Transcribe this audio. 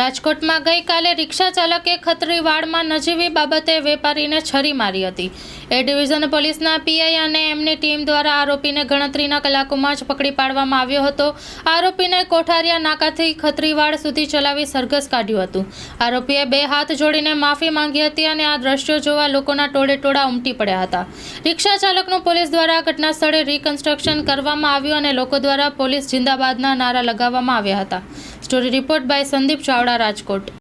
રાજકોટમાં ગઈકાલે રિક્ષા ચાલકે ખત્રીવાડમાં નજીવી બાબતે વેપારીને છરી મારી હતી। એ ડિવિઝન પોલીસના પીઆઈ અને એમની ટીમ દ્વારા આરોપીને ગણતરીના કલાકોમાં જ પકડી પાડવામાં આવ્યો હતો। આરોપીને કોઠારિયા નાકાથી ખત્રીવાડ સુધી ચલાવી સરઘસ કાઢ્યું હતું। આરોપીએ બે હાથ જોડીને માફી માંગી હતી અને આ દ્રશ્યો જોવા લોકોના ટોળેટોળા ઉમટી પડ્યા હતા। રિક્ષા ચાલકનું પોલીસ દ્વારા ઘટના સ્થળે રિકન્સ્ટ્રક્શન કરવામાં આવ્યું અને લોકો દ્વારા પોલીસ જિંદાબાદના નારા લગાવવામાં આવ્યા હતા। Story report by Sandeep Chavda, Rajkot.